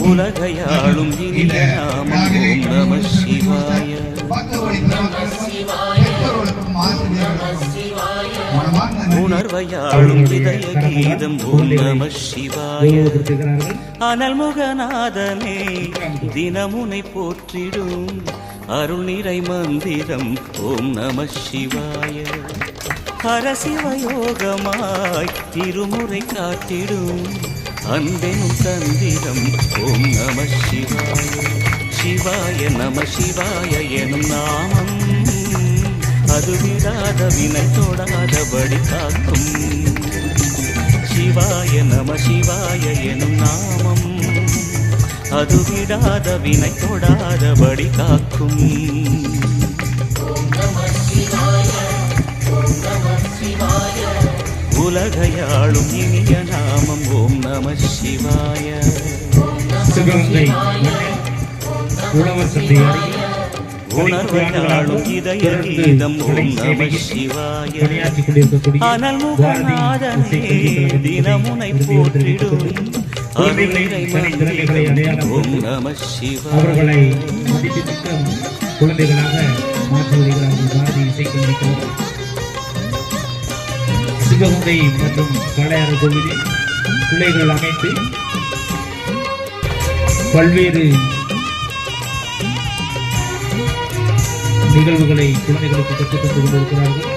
உலகையாளும் இனிய நாமம் ஓம் நம சிவாய. உணர்வையாளும் இதய கீதம் ஓம் நம சிவாய. அனல்முகநாதனே தினமுனை போற்றிடும் அருள் நிறை மந்திரம் ஓம் நம சிவாய. ஹரசிவயோகமாய் திருமுறை காத்திடும் அன்பெனும் தந்திரம் ஓம் நம சிவாய. சிவாய நம சிவாய எனும் நாமம் அது விடாத வினை தொடாதபடி காக்கும். சிவாய நம சிவாய எனும் நாமம் அது விடாத வினை தொடாதபடி காக்கும். உலகையாளும் இனிய நாமம் ஓம் நம சிவாய. உணர்வையாளும் இதய கீதம் ஓம் நம சிவாய. அனல்முகநாதனே தினமுனை போற்றிடும் அருள் நிறை மந்திரம் ஓம் நம சிவாய. குழந்தைகளாக மாற்றி வருகிறார்கள் பாரதி இசைக்கலைஞர்கள். சிவகங்கை மற்றும் காளையார் கோவிலில் பிள்ளைகள் அமைத்து பல்வேறு நிகழ்வுகளை குழந்தைகளுக்கு கற்றுக் கொண்டு கொண்டிருக்கிறார்கள்.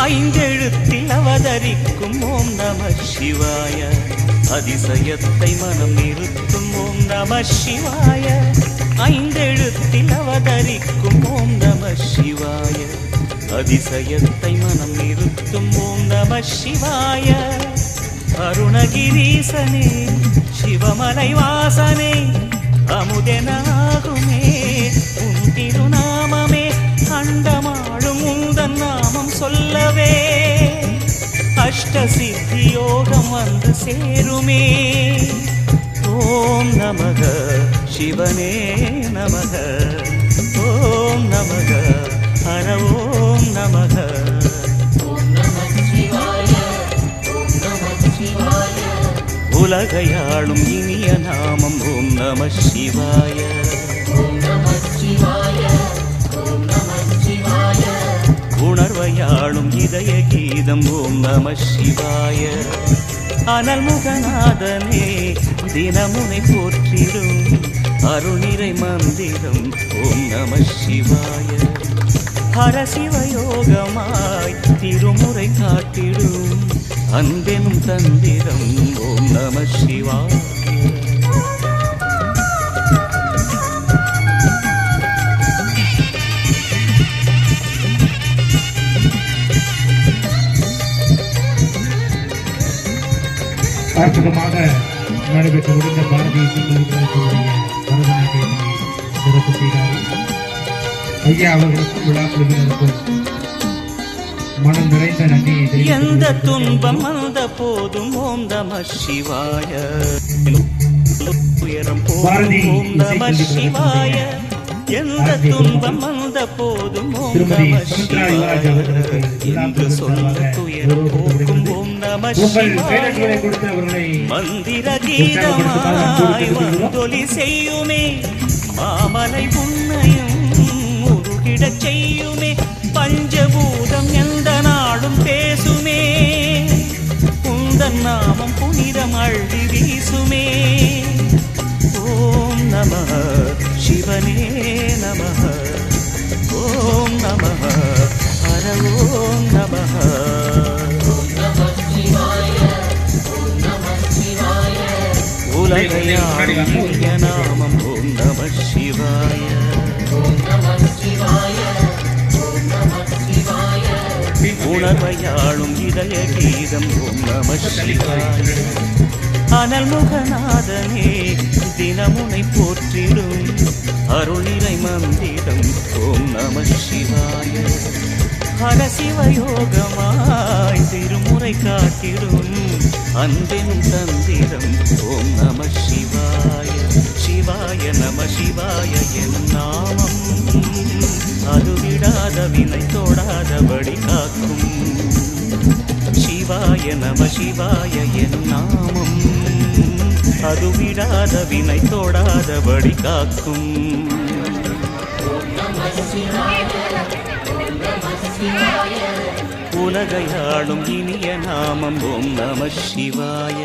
ஐந்தெழுத்தில் அவதரிக்கும் ஓம் நம சிவாய. அதிசயத்தை மனம் நிறுத்தும் ஓம் நம சிவாய. ஐந்தெழுத்தில் அவதரிக்கும் ஓம் நம சிவாய. அதிசயத்தை மனம் நிறுத்தும் ஓம் நம சிவாய. அருணகிரீசனே சிவமலை வாசனே அமுதனாகுமே உன் திருநாமமே. அண்டமாளும் உந்தன் நாமம் சொல்லவே அஷ்ட சித்தி யோகம் வந்து சேருமே. ஓம் நமக சிவனே நமக. ஓம் நமக ஹர ஓம் நமக. உலகையாளும் இனிய நாமம் ஓம் நம சிவாய. உணர்வையாளும் இதய கீதம் ஓம் நம சிவாய. அனல்முகநாதனே தினமுனை போற்றிடும் அருள் நிறை மந்திரம் ஓம் நம சிவாய. ஹரசிவயோகமாய் திருமுறை காட்டிடும் அன்பெனும் தந்திரம் ஓம் நம சிவாய. அற்புதமாக நடைபெற்று முடிந்த பாரதிய இசைக்கலைஞர்களுடைய பரதநாட்டியத்தை சிறப்பு செய்தார்கள். ஐயா அவர்களுக்கும் விழா குழுவினருக்கும் மனம் நிறைந்த நன்றியை தெரிவித்துக் எந்த துன்பம் வந்த போதும் ஓம் நம சிவாய. உயரம் போதும் ஓம் நம சிவாய. எந்த துன்பம் வந்த போதும் ஓம் நம சிவாய. என்று சொல்ல துயரம் போக்கும் ஓம் நம சிவாய. மந்திர கீதமாய் வந்தொலி செய்யுமே மாமலை புன்னையும் உருகிடச் செய்யுமே. பஞ்சபூதம் எந்த நாடும் பேசுமே உந்தன் நாமம் புனிதம் அள்ளி வீசுமே. ஓம் நம சிவனே நம. ஓம் நம ஹர ஓம் நம. உலகையாளும் இனிய நாமம் ஓம் நம சிவாய. உணர்வையாளும் இதய கீதம் ஓம் நம சிவாய. அனல்முகநாதனே தினமுனை போற்றிடும் அருள் நிறை மந்திரம் ஓம் நம சிவாய. ஹரசிவயோகமாய் திருமுறை காட்டிடும் அன்பெனும் தந்திரம் ஓம் நம சிவாய. சிவாய நம சிவாய எனும் நாமம் அது விடாத வினை தொடாதபடி காக்கும். சிவாய சிவாய நம சிவாய என் நாமம் அது விடாத வினை தொடாதபடி காக்கும். உலகையாளும் இனிய நாமம் ஓம் நம சிவாய.